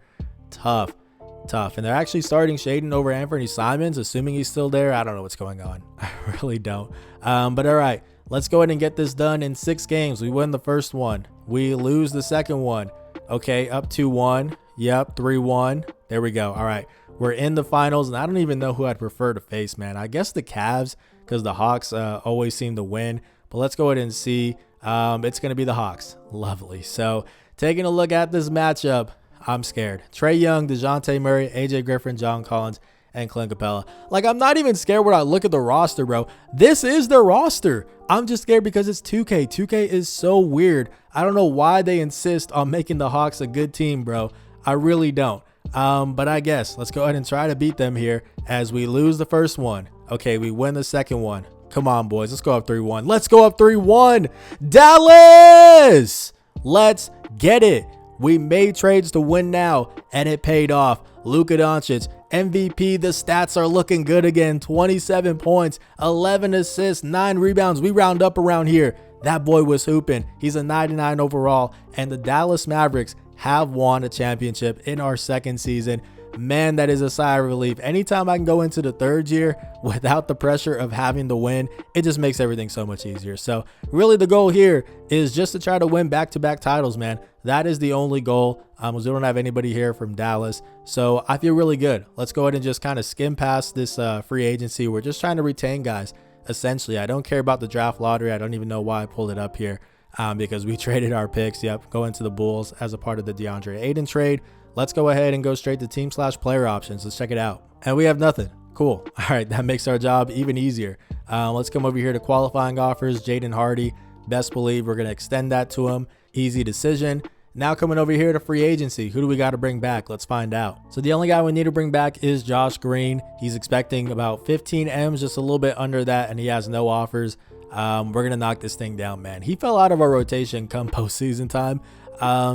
Tough. And they're actually starting Shaedon over Anthony Simons, assuming he's still there. I don't know what's going on. I really don't. But all right, let's go ahead and get this done in 6 games. We win the first one. We lose the second one. Okay, up 2-1. Yep, 3-1. There we go. All right, we're in the finals, and I don't even know who I'd prefer to face, man. I guess the Cavs, because the Hawks always seem to win. But let's go ahead and see. It's going to be the Hawks. Lovely. So taking a look at this matchup, I'm scared. Trae Young, DeJounte Murray, AJ Griffin, John Collins, and Clint Capella. Like, I'm not even scared when I look at the roster, bro. This is their roster. I'm just scared because it's 2K. 2K is so weird. I don't know why they insist on making the Hawks a good team, bro. I really don't. But I guess let's go ahead and try to beat them here as we lose the first one. Okay, we win the second one. Come on, boys. Let's go up 3-1. Let's go up 3-1. Dallas! Let's get it. We made trades to win now, and it paid off. Luka Doncic, MVP. The stats are looking good again. 27 points, 11 assists, 9 rebounds. We round up around here. That boy was hooping. He's a 99 overall, and the Dallas Mavericks have won a championship in our second season. Man, that is a sigh of relief. Anytime I can go into the third year without the pressure of having to win, it just makes everything so much easier. So really the goal here is just to try to win back-to-back titles, man. That is the only goal. We don't have anybody here from Dallas, so I feel really good. Let's go ahead and just kind of skim past this free agency. We're just trying to retain guys, essentially. I don't care about the draft lottery. I don't even know why I pulled it up here because we traded our picks. Yep, going to the Bulls as a part of the DeAndre Ayton trade. Let's go ahead and go straight to team/player options. Let's check it out. And we have nothing. Cool. All right, that makes our job even easier. Let's come over here to qualifying offers. Jaden Hardy, best believe we're going to extend that to him. Easy decision. Now coming over here to free agency. Who do we got to bring back? Let's find out. So the only guy we need to bring back is Josh Green. He's expecting about 15 M's, just a little bit under that, and he has no offers. We're going to knock this thing down, man. He fell out of our rotation come postseason time.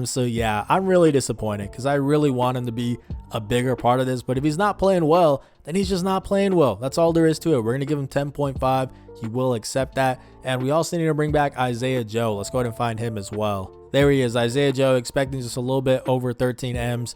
So yeah, I'm really disappointed because I really want him to be a bigger part of this. But if he's not playing well, then he's just not playing well. That's all there is to it. We're going to give him 10.5. He will accept that. And we also need to bring back Isaiah Joe. Let's go ahead and find him as well. There he is, Isaiah Joe, expecting just a little bit over 13 M's.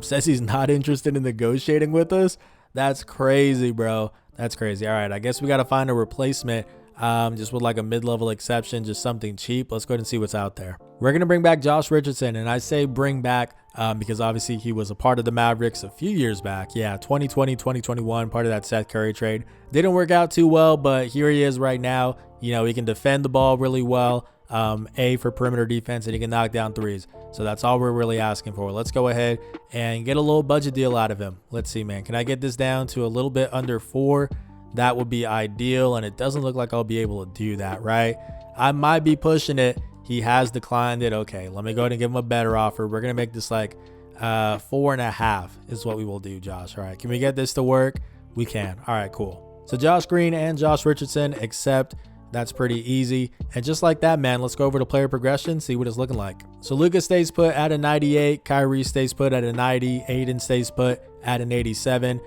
Says he's not interested in negotiating with us. That's crazy, bro. That's crazy. All right, I guess we got to find a replacement. Just with like a mid-level exception, just something cheap. Let's go ahead and see what's out there. We're going to bring back Josh Richardson, and I say bring back because obviously he was a part of the Mavericks a few years back. Yeah, 2020, 2021, part of that Seth Curry trade. Didn't work out too well, but here he is right now. You know, he can defend the ball really well. A for perimeter defense, and he can knock down threes. So that's all we're really asking for. Let's go ahead and get a little budget deal out of him. Let's see, man. Can I get this down to a little bit under 4? That would be ideal, and it doesn't look like I'll be able to do that, right? I might be pushing it. He has declined it. Okay, let me go ahead and give him a better offer. We're going to make this like 4.5 is what we will do, Josh. All right, can we get this to work? We can. All right, cool. So Josh Green and Josh Richardson accept. That's pretty easy. And just like that, man, let's go over to player progression, see what it's looking like. So Luka stays put at a 98. Kyrie stays put at a 90. Aiden stays put at an 87.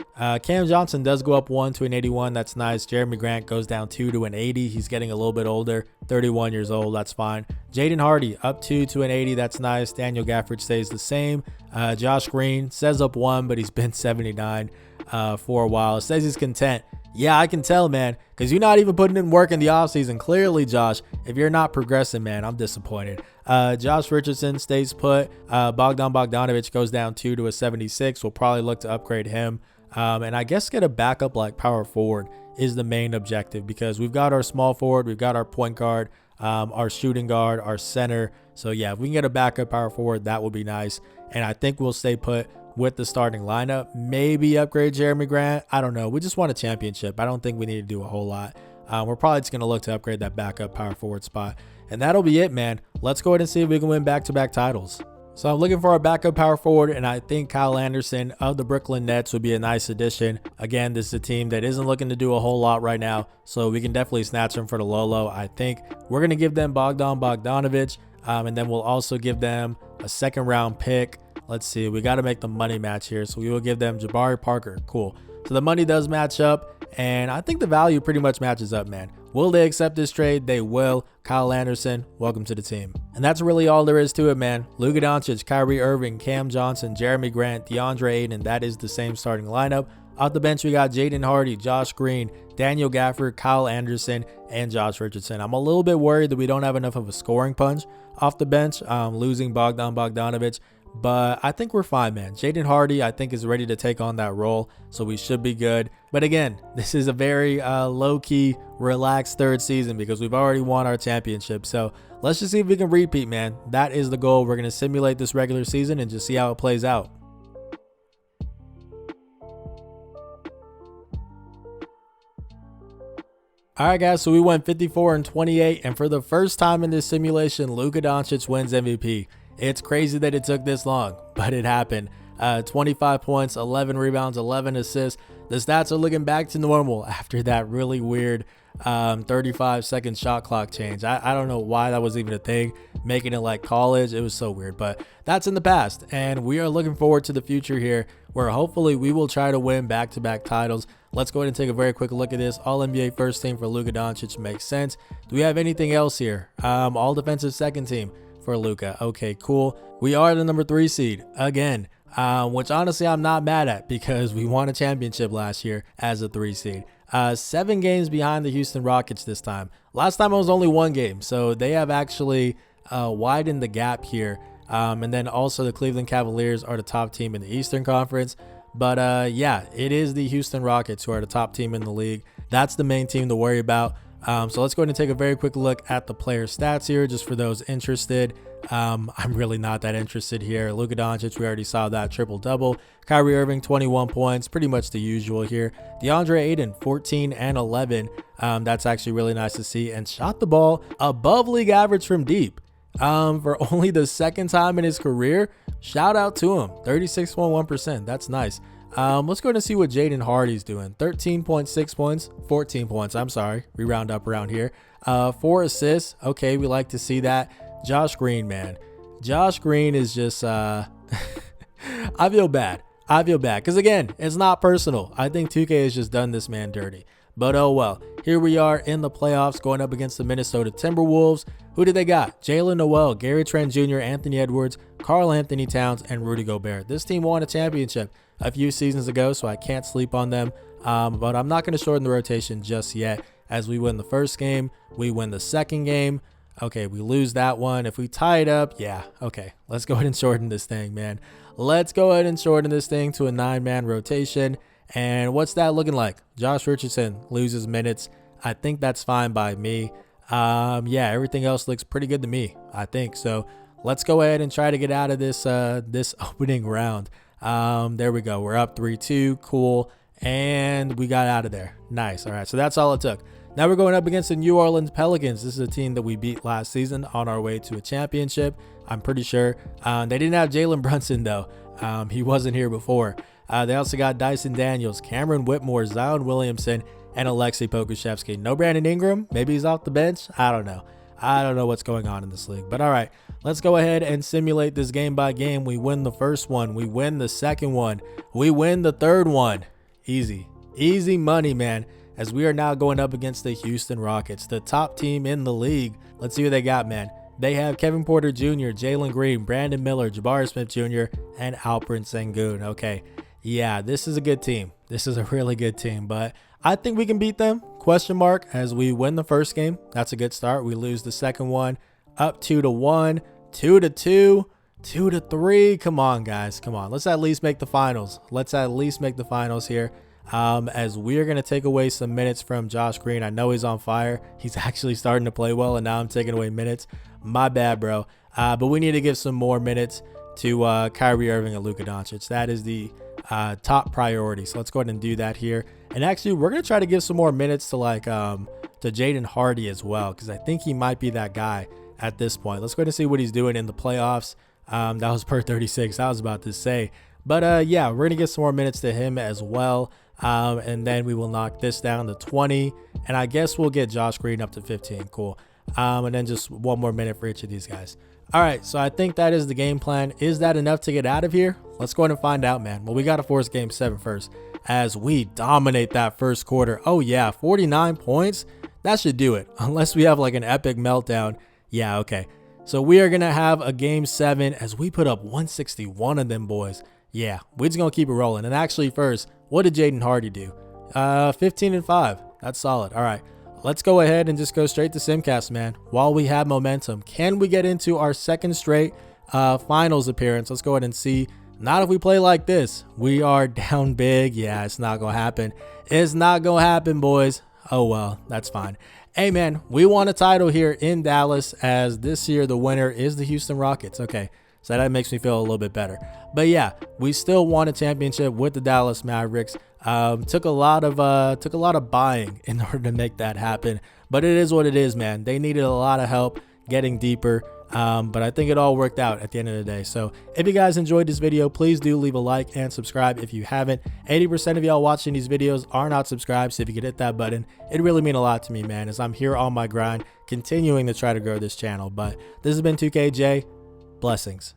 Cam Johnson does go up 1 to an 81. That's nice. Jeremy Grant goes down 2 to an 80. He's getting a little bit older, 31 years old. That's fine. Jaden Hardy up 2 to an 80. That's nice. Daniel Gafford stays the same. Josh Green says up 1, but he's been 79 for a while. It says he's content. Yeah, I can tell, man, because you're not even putting in work in the offseason. Clearly, Josh, if you're not progressing, man, I'm disappointed. Josh Richardson stays put. Bogdan Bogdanovic goes down 2 to a 76. We'll probably look to upgrade him. And I guess get a backup like power forward is the main objective because we've got our small forward, we've got our point guard, our shooting guard, our center. So, yeah, if we can get a backup power forward, that would be nice. And I think we'll stay put with the starting lineup. Maybe upgrade Jeremy Grant. I don't know. We just want a championship. I don't think we need to do a whole lot. We're probably just going to look to upgrade that backup power forward spot. And that'll be it, man. Let's go ahead and see if we can win back-to-back titles. So I'm looking for a backup power forward, and I think Kyle Anderson of the Brooklyn Nets would be a nice addition. Again, this is a team that isn't looking to do a whole lot right now, so we can definitely snatch him for the low. I think we're going to give them Bogdanovic, and then we'll also give them a second-round pick. Let's see, we got to make the money match here, so we will give them Jabari Parker. Cool. So the money does match up, and I think the value pretty much matches up, man. Will they accept this trade? They will. Kyle Anderson, welcome to the team. And that's really all there is to it, man. Luka Doncic, Kyrie Irving, Cam Johnson, Jeremy Grant, DeAndre Ayton. That is the same starting lineup. Off the bench, we got Jaden Hardy, Josh Green, Daniel Gafford, Kyle Anderson, and Josh Richardson. I'm a little bit worried that we don't have enough of a scoring punch off the bench, losing Bogdanovic. But I think we're fine, man. Jaden Hardy, I think, is ready to take on that role, so we should be good. But again, this is a very low-key, relaxed third season because we've already won our championship. So let's just see if we can repeat, man. That is the goal. We're going to simulate this regular season and just see how it plays out. All right, guys, so we went 54-28, and for the first time in this simulation, Luka Doncic wins MVP. It's crazy that it took this long, but it happened. 25 points, 11 rebounds, 11 assists. The stats are looking back to normal after that really weird 35-second shot clock change. I don't know why that was even a thing, making it like college. It was so weird, but that's in the past, and we are looking forward to the future here, where hopefully we will try to win back-to-back titles. Let's go ahead and take a very quick look at this. All-NBA first team for Luka Doncic makes sense. Do we have anything else here? All-defensive second team for Luka. Okay, cool. We are the number 3 seed again, which honestly I'm not mad at because we won a championship last year as a 3 seed. 7 games behind the Houston Rockets this time. Last time it was only 1 game, so they have actually widened the gap here. And then also the Cleveland Cavaliers are the top team in the Eastern Conference. But yeah, it is the Houston Rockets who are the top team in the league. That's the main team to worry about. So let's go ahead and take a very quick look at the player stats here, just for those interested. I'm really not that interested here. Luka Doncic, we already saw that triple-double. Kyrie Irving, 21 points, pretty much the usual here. DeAndre Ayton, 14 and 11. That's actually really nice to see, and shot the ball above league average from deep. For only the second time in his career. Shout out to him, 36.1%. That's nice. Let's go ahead and see what Jaden Hardy's doing. 13.6 points, 14 points. I'm sorry. We round up around here. 4 assists. Okay, we like to see that. Josh Green, man. Josh Green is just, I feel bad. Because again, it's not personal. I think 2K has just done this man dirty. But oh well. Here we are in the playoffs going up against the Minnesota Timberwolves. Who did they got? Jalen Noel, Gary Trent Jr., Anthony Edwards, Karl Anthony Towns, and Rudy Gobert. This team won a championship a few seasons ago, so I can't sleep on them. But I'm not going to shorten the rotation just yet. As we win the first game, we win the second game. Okay, we lose that one. If we tie it up, yeah, okay. Let's go ahead and shorten this thing, man. Let's go ahead and shorten this thing to a 9-man rotation. And what's that looking like? Josh Richardson loses minutes. I think that's fine by me. Yeah, everything else looks pretty good to me, I think. So let's go ahead and try to get out of this this opening round. There we go. We're up 3-2. Cool. And we got out of there. Nice. All right. So that's all it took. Now we're going up against the New Orleans Pelicans. This is a team that we beat last season on our way to a championship, I'm pretty sure. They didn't have Jalen Brunson, though. He wasn't here before. They also got Dyson Daniels, Cameron Whitmore, Zion Williamson, and Alexei Pokusevski. No Brandon Ingram. Maybe he's off the bench. I don't know. I don't know what's going on in this league. But all right, let's go ahead and simulate this game by game. We win the first one. We win the second one. We win the third one. Easy. Easy money, man, as we are now going up against the Houston Rockets, the top team in the league. Let's see what they got, man. They have Kevin Porter Jr., Jalen Green, Brandon Miller, Jabari Smith Jr., and Alperen Sengun. Okay, yeah, this is a good team. This is a really good team, but I think we can beat them, question mark, as we win the first game. That's a good start. We lose the second one, up 2-1, 2-2, 2-3. Come on, guys. Come on. Let's at least make the finals. Let's at least make the finals here. As we're going to take away some minutes from Josh Green. I know he's on fire. He's actually starting to play well, and now I'm taking away minutes. My bad, bro. But we need to give some more minutes to Kyrie Irving and Luka Doncic. That is the top priority. So let's go ahead and do that here. And actually, we're going to try to give some more minutes to to Jaden Hardy as well, because I think he might be that guy at this point. Let's go ahead and see what he's doing in the playoffs. That was per 36. I was about to say. But yeah, we're going to get some more minutes to him as well. And then we will knock this down to 20. And I guess we'll get Josh Green up to 15. Cool. And then just one more minute for each of these guys. All right, so I think that is the game plan. Is that enough to get out of here? Let's go ahead and find out, man. Well, we got to force game 7 first as we dominate that first quarter. Oh, yeah, 49 points. That should do it, unless we have like an epic meltdown. Yeah, okay. So we are going to have a game 7 as we put up 161 of them boys. Yeah, we're just going to keep it rolling. And actually first, what did Jaden Hardy do? 15 and 5. That's solid. All right. Let's go ahead and just go straight to Simcast, man. While we have momentum, can we get into our second straight finals appearance? Let's go ahead and see. Not if we play like this. We are down big. Yeah, it's not going to happen. It's not going to happen, boys. Oh, well, that's fine. Hey, man, we won a title here in Dallas, as this year the winner is the Houston Rockets. Okay, so that makes me feel a little bit better. But yeah, we still won a championship with the Dallas Mavericks. Took a lot of buying in order to make that happen, but it is what it is, man. They needed a lot of help getting deeper, but I think it all worked out at the end of the day. So if you guys enjoyed this video, please do leave a like and subscribe if you haven't. 80% of y'all watching these videos are not subscribed, so if you could hit that button, it'd really mean a lot to me, man, as I'm here on my grind, continuing to try to grow this channel. But this has been 2KJ. Blessings.